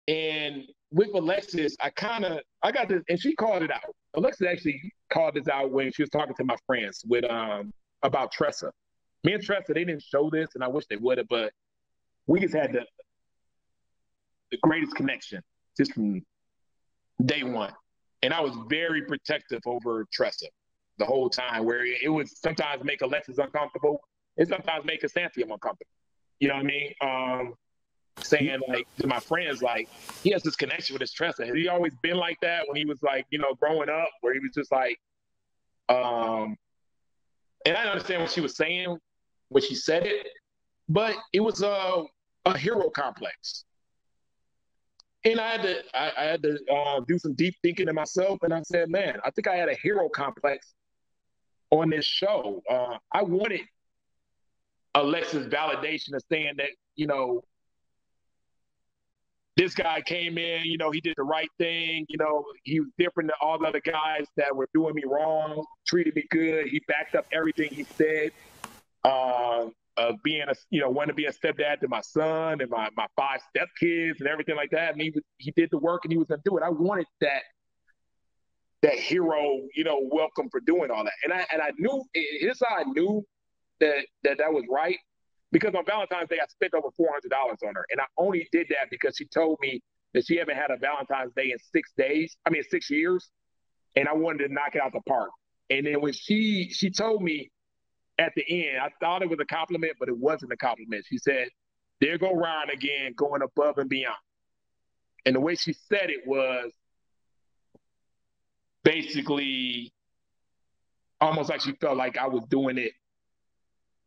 And with Alexis, I got this, and she called it out. Alexis actually called this out when she was talking to my friends with about Tressa. Me and Tressa, they didn't show this, and I wish they would have, but we just had the greatest connection just from day one. And I was very protective over Tressa the whole time, where it would sometimes make Alexis uncomfortable. It sometimes make Santiam uncomfortable. You know what I mean? Saying like to my friends, like, he has this connection with his Tressa. Has he always been like that when he was like, growing up, where he was just like, and I understand what she was saying when she said it, but it was a hero complex. And I had to do some deep thinking to myself, and I said, man, I think I had a hero complex on this show. I wanted Alexis' validation of saying that, this guy came in, he did the right thing. He was different than all the other guys that were doing me wrong, treated me good. He backed up everything he said. Being wanting to be a stepdad to my son and my 5 stepkids and everything like that. And he did the work and he was going to do it. I wanted that hero, welcome for doing all that. And I knew, here's how I knew that was right. Because on Valentine's Day, I spent over $400 on her. And I only did that because she told me that she haven't had a Valentine's Day in 6 years. And I wanted to knock it out the park. And then when she told me at the end, I thought it was a compliment, but it wasn't a compliment. She said, there go Ryan again, going above and beyond. And the way she said it was basically almost like she felt like I was doing it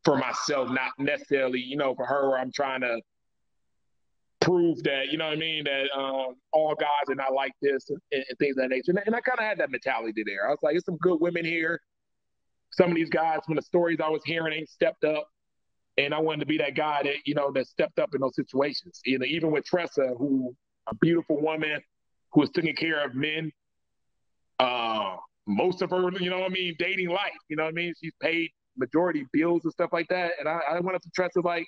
for myself, not necessarily, for her, where I'm trying to prove that, that all guys are not like this and things of that nature. And I kind of had that mentality there. I was like, there's some good women here. Some of these guys, from the stories I was hearing, ain't stepped up. And I wanted to be that guy that, that stepped up in those situations. Even with Tressa, who a beautiful woman who was taking care of men, most of her, dating life, she's paid majority bills and stuff like that. And I went up to Tressa like,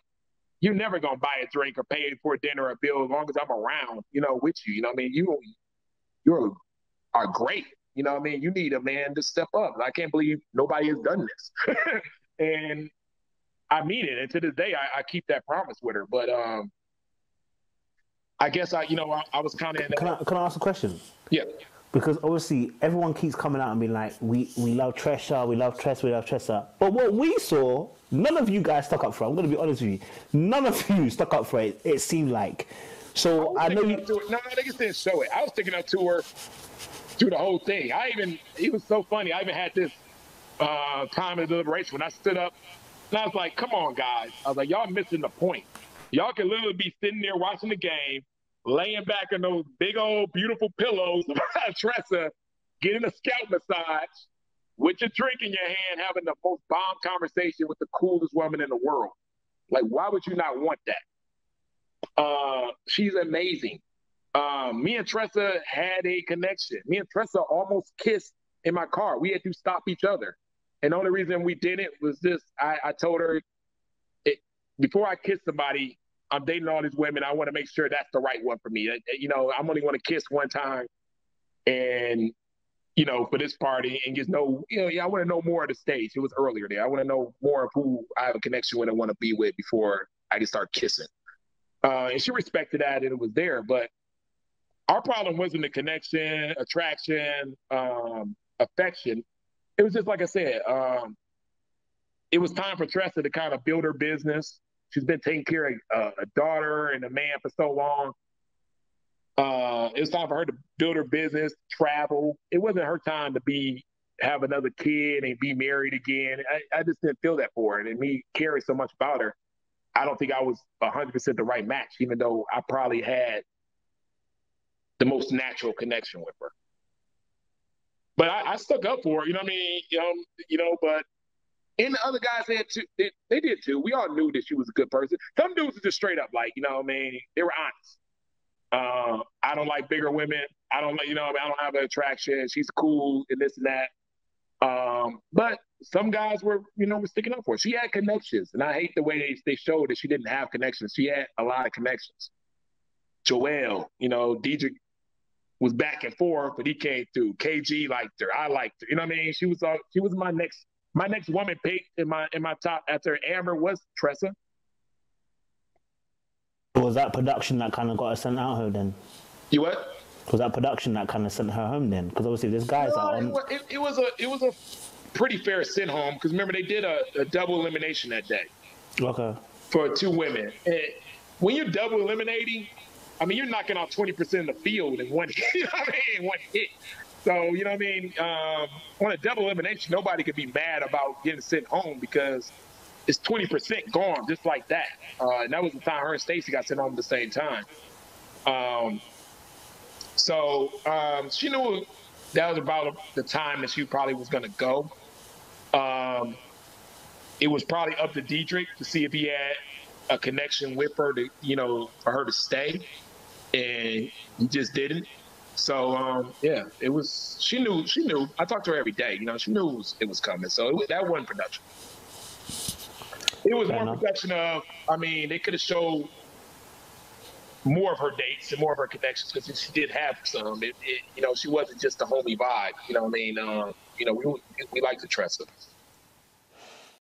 you're never going to buy a drink or pay for a dinner or a bill as long as I'm around, with you. You are great. You need a man to step up. I can't believe nobody has done this. And I mean it. And to this day, I keep that promise with her. But I guess I was kind of. Can I ask a question? Yeah. Because obviously everyone keeps coming out and being like, we love Tressa, we love Tressa, we love Tressa. But what we saw, none of you guys stuck up for it. I'm going to be honest with you. None of you stuck up for it, it seemed like. So I know you. No, they just didn't show it. I was sticking up to her through the whole thing. It was so funny. I even had this time of deliberation when I stood up and I was like, come on, guys. I was like, y'all missing the point. Y'all can literally be sitting there watching the game, laying back on those big old beautiful pillows of Tressa, getting a scalp massage with your drink in your hand, having the most bomb conversation with the coolest woman in the world. Like, why would you not want that? She's amazing. Me and Tressa had a connection. Me and Tressa almost kissed in my car. We had to stop each other. And the only reason we didn't was just, I told her, before I kiss somebody, I'm dating all these women. I want to make sure that's the right one for me. I'm only going to kiss one time and, for this party and just know, I want to know more of the stage. It was earlier there. I want to know more of who I have a connection with and want to be with before I can start kissing. And she respected that and it was there. But our problem wasn't the connection, attraction, affection. It was just, like I said, it was time for Tressa to kind of build her business. She's been taking care of a daughter and a man for so long. It was time for her to build her business, travel. It wasn't her time to have another kid and be married again. I just didn't feel that for her. And me caring so much about her, I don't think I was 100% the right match, even though I probably had the most natural connection with her. But I stuck up for her, but and the other guys had too, they did too. We all knew that she was a good person. Some dudes were just straight up like, they were honest. I don't like bigger women. I don't like, I don't have an attraction. She's cool and this and that. But some guys were sticking up for her. She had connections. And I hate the way they showed that she didn't have connections. She had a lot of connections. Joel, you know, Diedrich was back and forth, but he came through. KG liked her. I liked her. You know what I mean? She was my next woman pick in my top after Amber was Tressa. Was that production that kind of got her sent out home then? You what? Was that production that kind of sent her home then? Because obviously there's guys that on. It was a pretty fair send home because remember they did a double elimination that day. Okay. For 2 women. And when you're double eliminating, I mean, you're knocking out 20% of the field in one hit. You know what I mean? One hit. So, you know what I mean? On a double elimination, nobody could be mad about getting sent home because it's 20% gone just like that. And that was the time her and Stacey got sent home at the same time. She knew that was about the time that she probably was going to go. It was probably up to Diedrich to see if he had a connection with her to, you know, for her to stay, and he just didn't. So yeah, it was. She knew. I talked to her every day. You know, she knew it was coming. So that wasn't production. It was more production of. I mean, they could have showed more of her dates and more of her connections because she did have some. You know, she wasn't just a homie vibe. You know what I mean? You know, we like the Tressa.